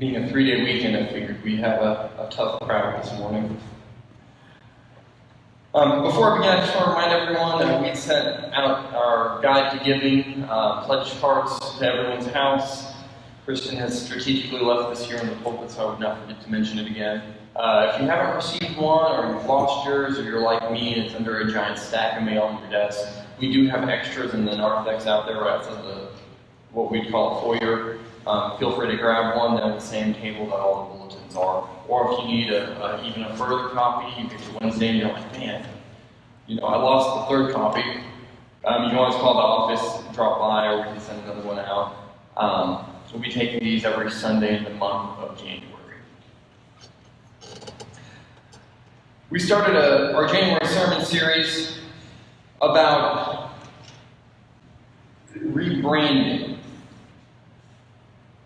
Being a 3-day weekend, I figured we have a tough crowd this morning. Before I begin, I just want to remind everyone that we sent out our guide to giving, pledge cards to everyone's house. Kristen has strategically left this here in the pulpit, so I would not forget to mention it again. If you haven't received one, or you've lost yours, or you're like me and it's under a giant stack of mail on your desk, we do have extras and the narthex out there right outside what we'd call a foyer. Feel free to grab one. They're on the same table that all the bulletins are. Or if you need even a further copy, you get to Wednesday and you're like, man, I lost the third copy. You can always call the office, drop by, or we can send another one out. We'll be taking these every Sunday in the month of January. We started our January sermon series about rebranding.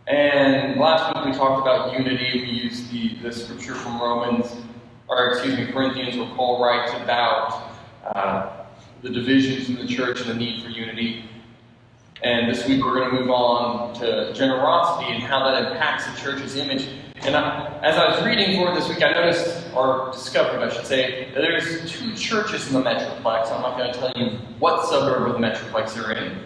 And last week we talked about unity. We used the scripture from Corinthians, where Paul writes about the divisions in the church and the need for unity. And this week we're going to move on to generosity and how that impacts the church's image. And as I was reading for it this week, I noticed, or discovered, I should say, that there's 2 churches in the Metroplex. I'm not going to tell you what suburb of the Metroplex they're in,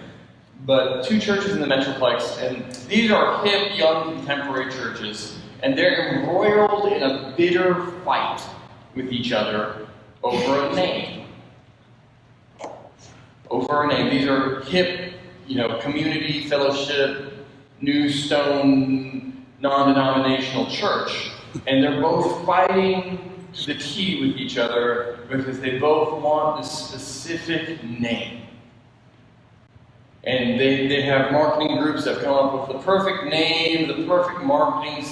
but 2 churches in the Metroplex, and these are hip, young, contemporary churches, and they're embroiled in a bitter fight with each other over a name. Over a name. These are hip, community, fellowship, New Stone, non-denominational church, and they're both fighting to the teeth with each other because they both want this specific name. And they have marketing groups that come up with the perfect name, the perfect marketing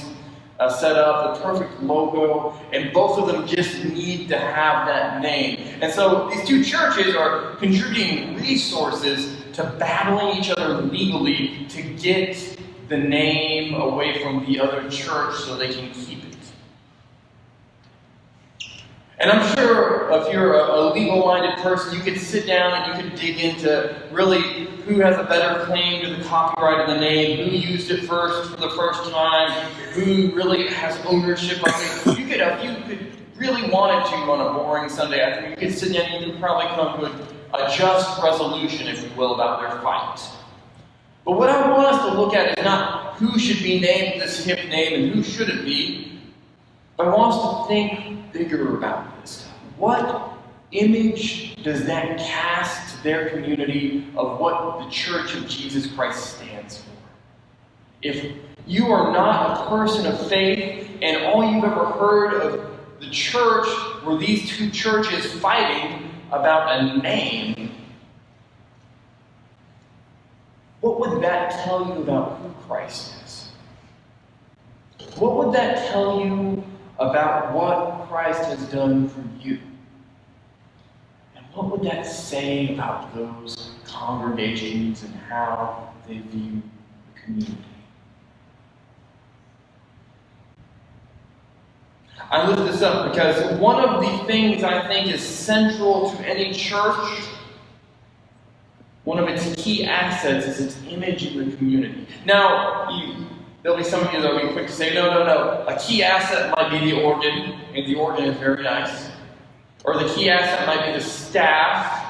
setup, the perfect logo, and both of them just need to have that name. And so these 2 churches are contributing resources to battling each other legally to get the name away from the other church so they can keep it. And I'm sure if you're a legal-minded person, you could sit down and you could dig into really who has a better claim to the copyright of the name, who used it first for the first time, who really has ownership of it. If you could really wanted to on a boring Sunday afternoon, you could sit down and you could probably come to a just resolution, if you will, about their fight. But what I want us to look at is not who should be named this hip name and who shouldn't be, but I want us to think bigger about this. What image does that cast to their community of what the Church of Jesus Christ stands for? If you are not a person of faith and all you've ever heard of the church were these 2 churches fighting about a name, what would that tell you about who Christ is? What would that tell you about what Christ has done for you? And what would that say about those congregations and how they view the community? I lift this up because one of the things I think is central to any church, one of its key assets is its image in the community. Now, there'll be some of you that will be quick to say, no. A key asset might be the organ, and the organ is very nice. Or the key asset might be the staff.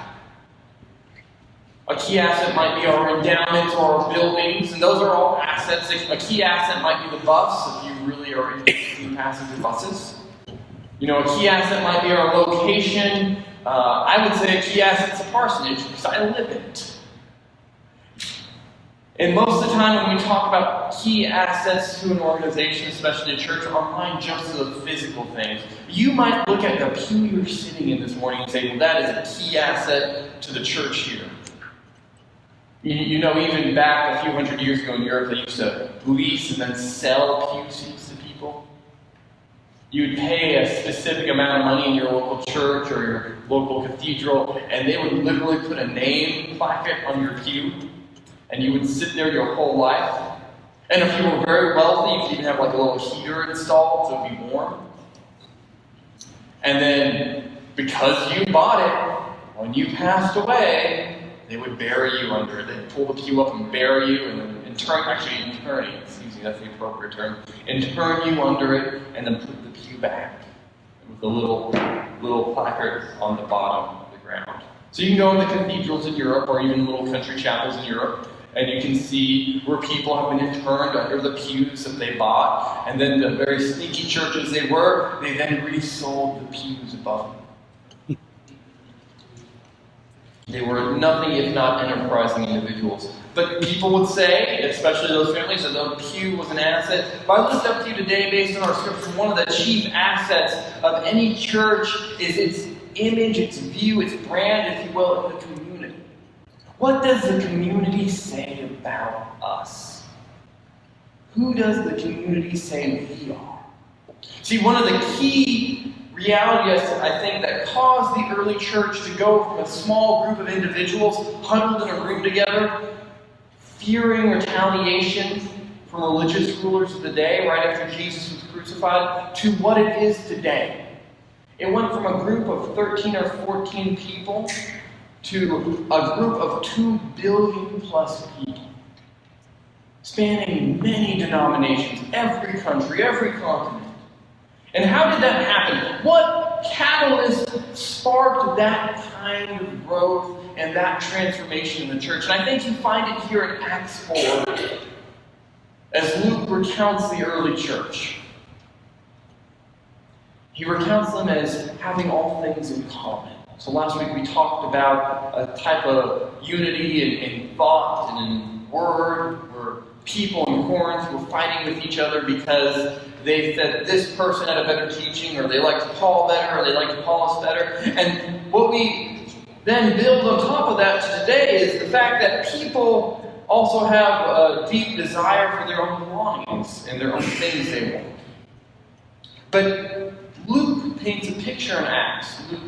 A key asset might be our endowments or our buildings, and those are all assets. A key asset might be the bus, if you really are interested in passenger buses. A key asset might be our location. I would say a key asset's a parsonage, because I live in it. And most of the time when we talk about key assets to an organization, especially a church, our mind jumps to the physical things. You might look at the pew you're sitting in this morning and say, well, that is a key asset to the church here. Even back a few hundred years ago in Europe, they used to lease and then sell pew seats to people. You would pay a specific amount of money in your local church or your local cathedral, and they would literally put a name plaque on your pew. And you would sit there your whole life. And if you were very wealthy, you could even have like a little heater installed so it'd be warm. And then, because you bought it, when you passed away, they would bury you under it. They'd pull the pew up and bury you, and then interning, excuse me, that's the appropriate term, intern you under it, and then put the pew back with the little placard on the bottom of the ground. So you can go into cathedrals in Europe, or even little country chapels in Europe, and you can see where people have been interned under the pews that they bought, and then the very sneaky churches they then resold the pews above them. They were nothing if not enterprising individuals. But people would say, especially those families, that the pew was an asset. If I lift up to you today, based on our scripture, one of the chief assets of any church is its image, its view, its brand, if you will, in the community. What does the community say about us? Who does the community say we are? See, one of the key realities, I think, that caused the early church to go from a small group of individuals huddled in a room together, fearing retaliation from religious rulers of the day right after Jesus was crucified, to what it is today. It went from a group of 13 or 14 people to a group of 2 billion plus people, spanning many denominations, every country, every continent. And how did that happen? What catalyst sparked that kind of growth and that transformation in the church? And I think you find it here in Acts 4, as Luke recounts the early church. He recounts them as having all things in common. So last week we talked about a type of unity in thought and in word, where people in Corinth were fighting with each other because they said this person had a better teaching, or they liked Paul better, or they liked Apollos better. And what we then build on top of that to today is the fact that people also have a deep desire for their own belongings and their own things they want. But Luke paints a picture in Acts. Luke,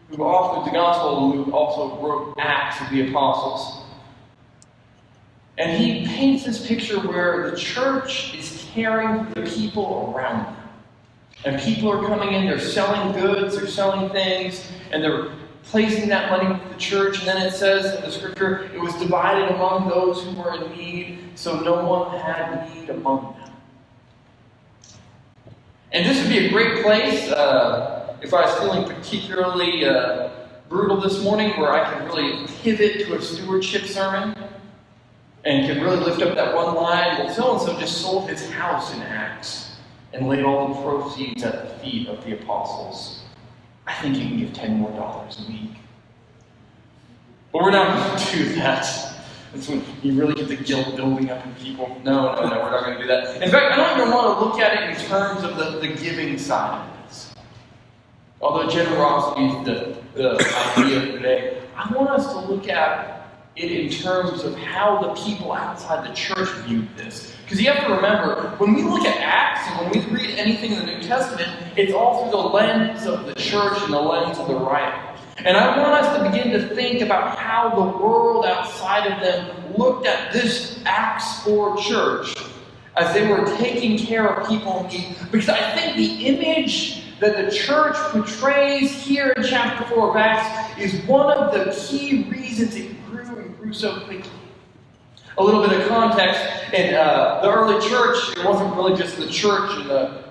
who authored the Gospel of Luke, also wrote Acts of the Apostles. And he paints this picture where the church is caring for the people around them. And people are coming in, they're selling goods, they're selling things, and they're placing that money with the church. And then it says in the scripture, it was divided among those who were in need, so no one had need among them. And this would be a great place, if I was feeling particularly brutal this morning, where I can really pivot to a stewardship sermon and can really lift up that one line. Well, so-and-so just sold his house in Acts and laid all the proceeds at the feet of the apostles. I think you can give $10 more a week. But we're not going to do that. That's when you really get the guilt building up in people. No, we're not going to do that. In fact, I don't even want to look at it in terms of the giving side of this. Although generosity is the idea of today, I want us to look at it in terms of how the people outside the church viewed this. Because you have to remember, when we look at Acts and when we read anything in the New Testament, it's all through the lens of the church and the lens of the writer. And I want us to begin to think about how the world outside of them looked at this Acts 4 church as they were taking care of people in need. Because I think the image that the church portrays here in chapter 4 of Acts is one of the key reasons it grew and grew so quickly. A little bit of context, in the early church, it wasn't really just the church and the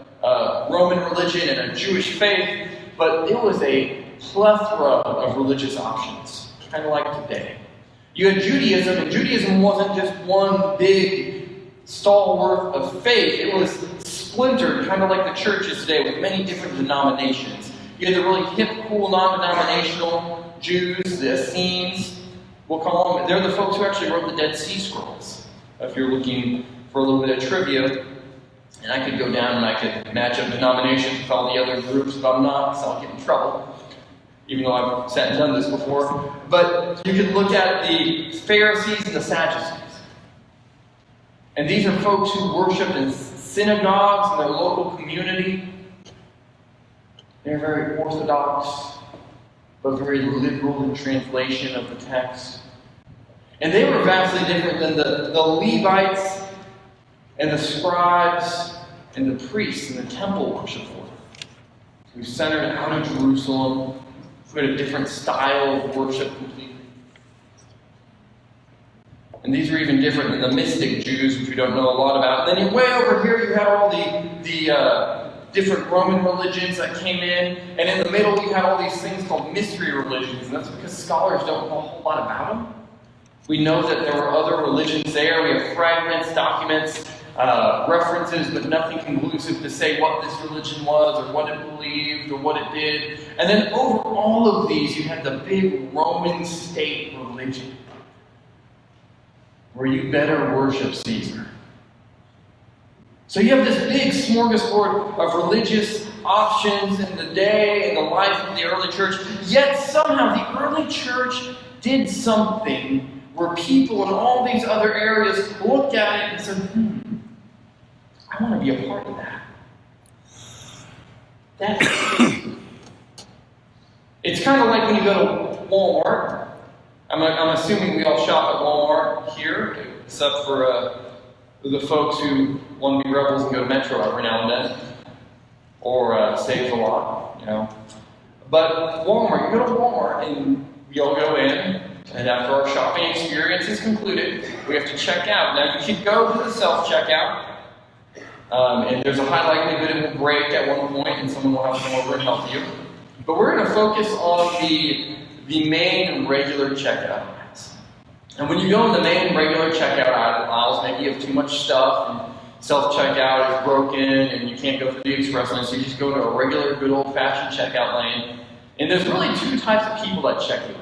Roman religion and a Jewish faith, but it was a plethora of religious options, kind of like today. You had Judaism, and Judaism wasn't just one big stalwart of faith. It was splintered, kind of like the churches today, with many different denominations. You had the really hip, cool, non-denominational Jews, the Essenes, we'll call them. They're the folks who actually wrote the Dead Sea Scrolls. If you're looking for a little bit of trivia, and I could go down and I could match up denominations with all the other groups, but I'm not, so I'll get in trouble, even though I've sat and done this before. But you could look at the Pharisees and the Sadducees. And these are folks who worshiped in synagogues in their local community. They're very orthodox, but very liberal in translation of the text. And they were vastly different than the Levites and the scribes and the priests and the temple worshipers, who centered out of Jerusalem, who had a different style of worship completely. And these are even different than the mystic Jews, which we don't know a lot about. And then way over here, you had all the different Roman religions that came in. And in the middle, you had all these things called mystery religions. And that's because scholars don't know a whole lot about them. We know that there were other religions there. We have fragments, documents, references, but nothing conclusive to say what this religion was or what it believed or what it did. And then over all of these, you had the big Roman state religion, where you better worship Caesar. So you have this big smorgasbord of religious options in the day and the life of the early church, yet somehow the early church did something where people in all these other areas looked at it and said, I want to be a part of that. That's it's kind of like when you go to Walmart. I'm assuming we all shop at Walmart here, except for the folks who want to be rebels and go to Metro every now and then, or Saves a Lot, you know. But Walmart, you go to Walmart and we all go in, and after our shopping experience is concluded, we have to check out. Now you can go to the self-checkout, and there's a high likelihood it will break at one point, and someone will have to come over and help you. But we're going to focus on the main regular checkout aisles. And when you go in the main regular checkout aisles, maybe you have too much stuff, and self-checkout is broken, and you can't go through the express lane, so you just go to a regular, good old-fashioned checkout lane. And there's really two types of people that check you out.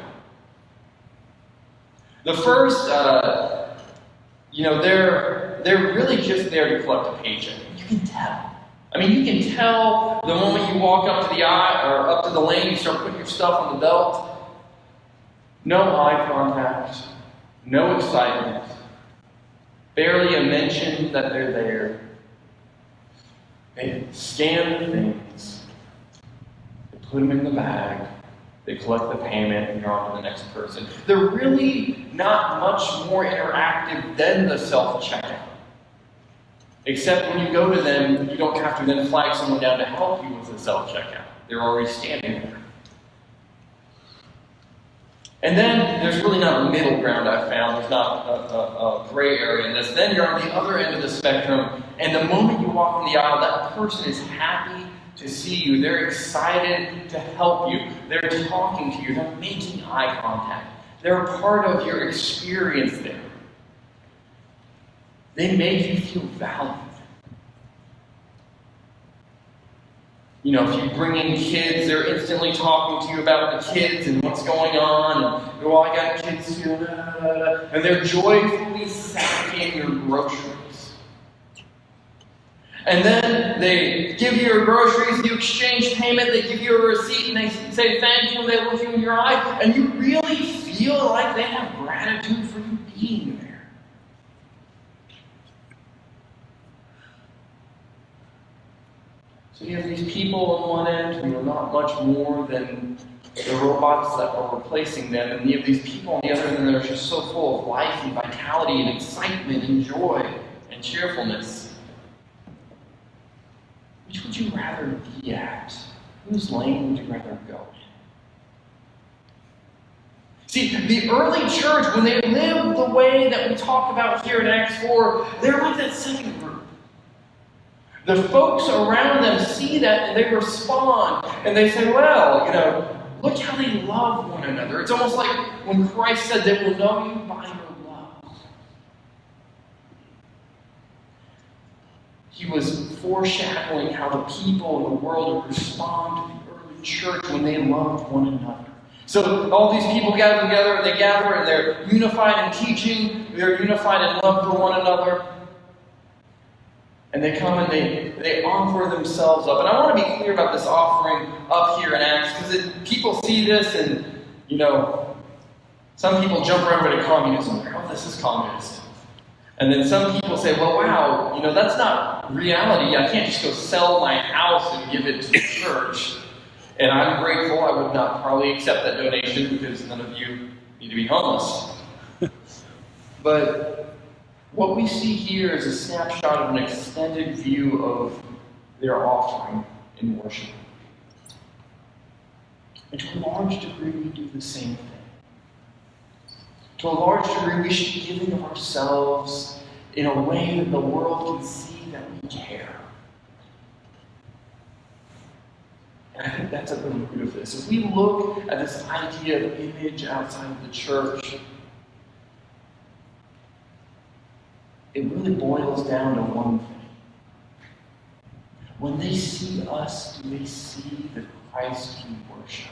The first, they're really just there to collect a paycheck. You can tell. I mean, you can tell the moment you walk up to the aisle or up to the lane, you start putting your stuff on the belt. No eye contact, no excitement, barely a mention that they're there. They scan the things, they put them in the bag, they collect the payment, and you're on to the next person. They're really not much more interactive than the self-checkout. Except when you go to them, you don't have to then flag someone down to help you with the self-checkout. They're already standing there. And then there's really not a middle ground, I've found. There's not a gray area in this. Then you're on the other end of the spectrum, and the moment you walk in the aisle, that person is happy to see you. They're excited to help you. They're talking to you. They're making eye contact. They're a part of your experience there. They make you feel valued. You know, if you bring in kids, they're instantly talking to you about the kids and what's going on. And, oh, I got kids here. And they're joyfully sacking your groceries. And then they give you your groceries, you exchange payment, they give you a receipt, and they say thank you, and they look you in your eye, and you really feel like they have gratitude for you being there. So you have these people on one end who are not much more than the robots that are replacing them, and you have these people on the other end that are just so full of life and vitality and excitement and joy and cheerfulness. Which would you rather be at? Whose lane would you rather go in? See, the early church, when they lived the way that we talk about here in Acts 4, they're like that second group. The folks around them see that and they respond. And they say, well, look how they love one another. It's almost like when Christ said they will know you by your love. He was foreshadowing how the people in the world would respond to the early church when they loved one another. So all these people gather together, and they gather, and they're unified in teaching, they're unified in love for one another. And they come and they offer themselves up. And I want to be clear about this offering up here in Acts, because people see this and, some people jump right over to communism. They're, oh, this is communist. And then some people say, well, wow, that's not reality. I can't just go sell my house and give it to the church. And I'm grateful. I would not probably accept that donation because none of you need to be homeless. But what we see here is a snapshot of an extended view of their offering in worship. And to a large degree, we do the same thing. To a large degree, we should be giving of ourselves in a way that the world can see that we care. And I think that's at the root of this. If we look at this idea of image outside of the church, it really boils down to one thing. When they see us, do they see the Christ we worship?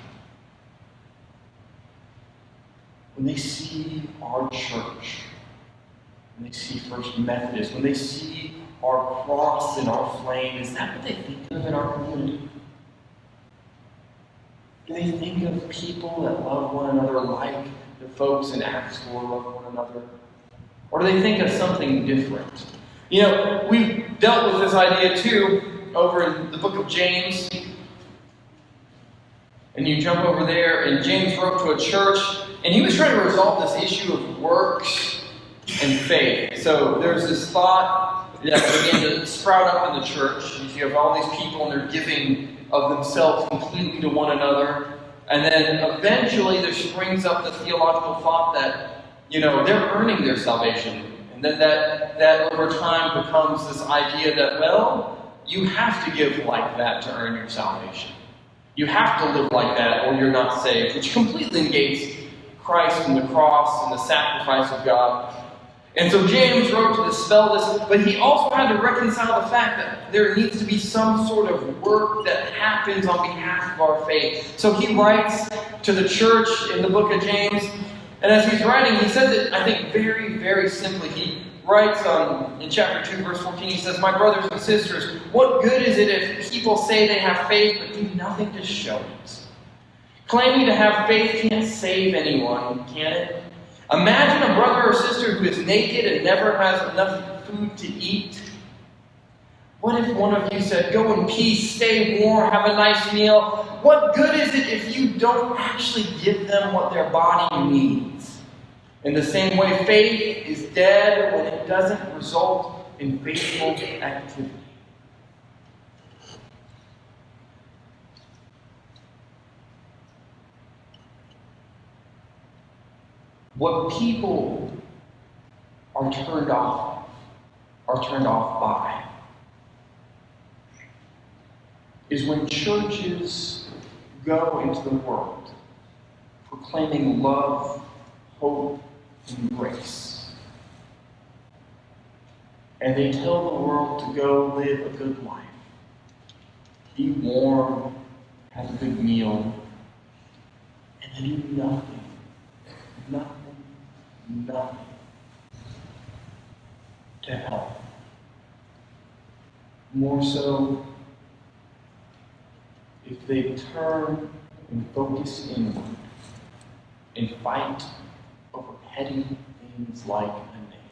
When they see our church, when they see First Methodist, when they see our cross and our flame, is that what they think of in our community? Do they think of people that love one another like the folks in Acts 4 love one another? Or do they think of something different? You know, we've dealt with this idea too over in the book of James. And you jump over there, and James wrote to a church, and he was trying to resolve this issue of works and faith. So there's this thought that began to sprout up in the church. You have all these people, and they're giving of themselves completely to one another. And then eventually there springs up the theological thought that, they're earning their salvation. And then that over time becomes this idea that, well, you have to give like that to earn your salvation. You have to live like that or you're not saved, which completely negates Christ and the cross and the sacrifice of God. And so James wrote to dispel this, but he also had to reconcile the fact that there needs to be some sort of work that happens on behalf of our faith. So he writes to the church in the book of James, and as he's writing, he says it, I think, very, very simply. He writes in chapter 2, verse 14, he says, "My brothers and sisters, what good is it if people say they have faith but do nothing to show it? Claiming to have faith can't save anyone, can it? Imagine a brother or sister who is naked and never has enough food to eat. What if one of you said, 'Go in peace, stay warm, have a nice meal'? What good is it if you don't actually give them what their body needs? In the same way, faith is dead when it doesn't result in faithful activity." What people are turned off by, is when churches go into the world proclaiming love, hope, and grace. And they tell the world to go live a good life. Be warm, have a good meal, and then do nothing to help. More so, if they turn and focus inward and fight over petty things like a name.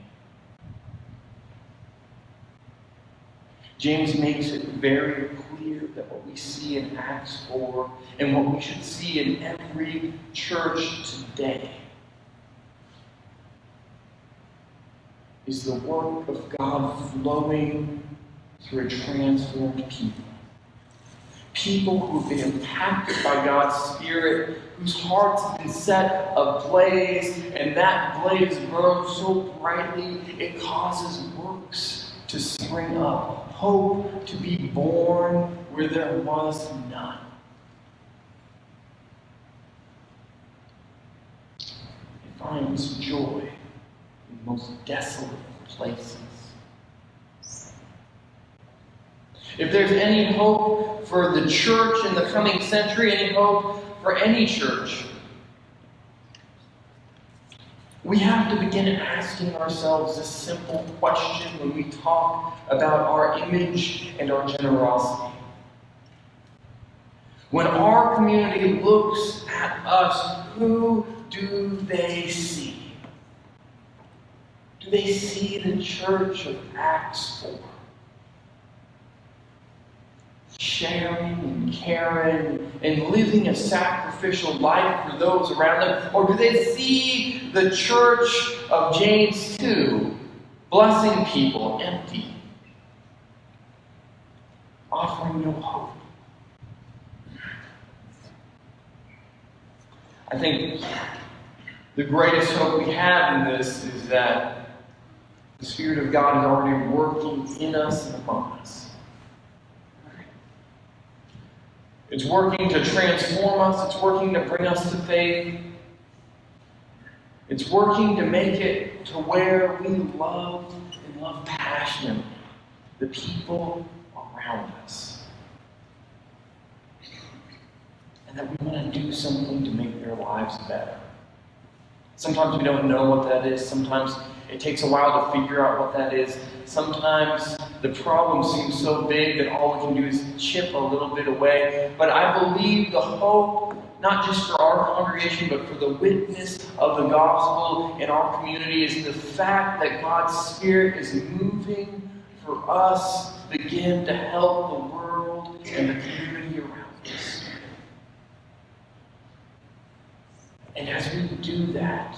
James makes it very clear that what we see in Acts 4 and what we should see in every church today is the work of God flowing through a transformed people. People who've been impacted by God's Spirit, whose hearts have been set ablaze, and that blaze burns so brightly it causes works to spring up, hope to be born where there was none. It finds joy in the most desolate places. If there's any hope for the church in the coming century, any hope for any church, we have to begin asking ourselves this simple question when we talk about our image and our generosity. When our community looks at us, who do they see? Do they see the church of Acts 4? Sharing and caring and living a sacrificial life for those around them? Or do they see the church of James 2 blessing people empty, offering no hope? I think The greatest hope we have in this is that the Spirit of God is already working in us and among us. It's working to transform us. It's working to bring us to faith. It's working to make it to where we love and love passionately the people around us. And that we want to do something to make their lives better. Sometimes we don't know what that is. Sometimes it takes a while to figure out what that is. Sometimes the problem seems so big that all we can do is chip a little bit away. But I believe the hope, not just for our congregation, but for the witness of the gospel in our community, is the fact that God's Spirit is moving for us to begin to help the world and the community around us. And as we do that,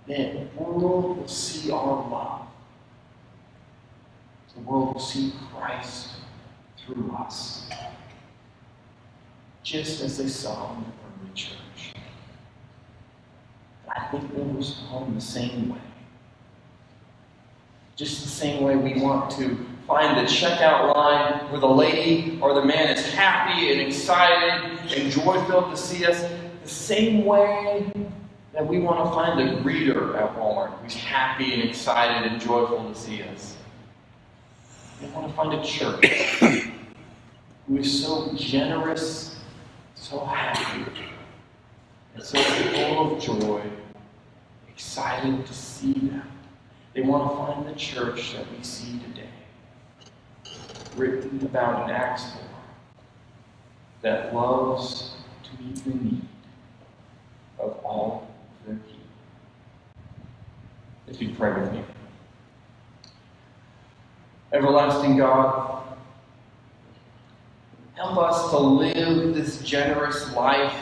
then the world will see our love. The world will see Christ through us, just as they saw in the early church. I think we'll respond the same way. Just the same way we want to find the checkout line where the lady or the man is happy and excited and joy-filled to see us, the same way that we want to find the greeter at Walmart who's happy and excited and joyful to see us. We want to find a church who is so generous, so happy, and so full of joy, excited to see them. They want to find the church that we see today, written about in Acts 4, that loves to meet the need of all their people. If you pray with me. Everlasting God, help us to live this generous life.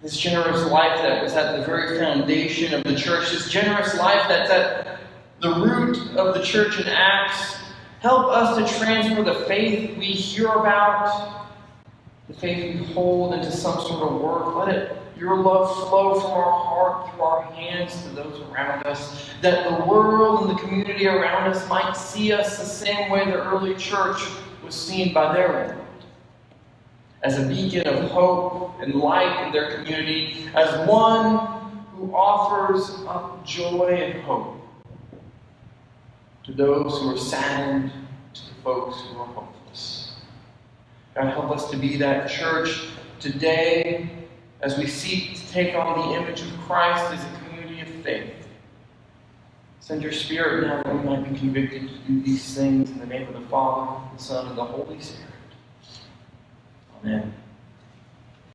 This generous life that was at the very foundation of the church. This generous life that's at the root of the church in Acts. Help us to transfer the faith we hear about, the faith we hold, into some sort of work. Let your love flow from our heart through our hands to those around us, that the world and the community around us might see us the same way the early church was seen by their world, as a beacon of hope and light in their community, as one who offers up joy and hope to those who are saddened, to the folks who are hopeless. God, help us to be that church today as we seek to take on the image of Christ as a community of faith. Send your Spirit now that we might be convicted to do these things in the name of the Father, the Son, and the Holy Spirit. Amen.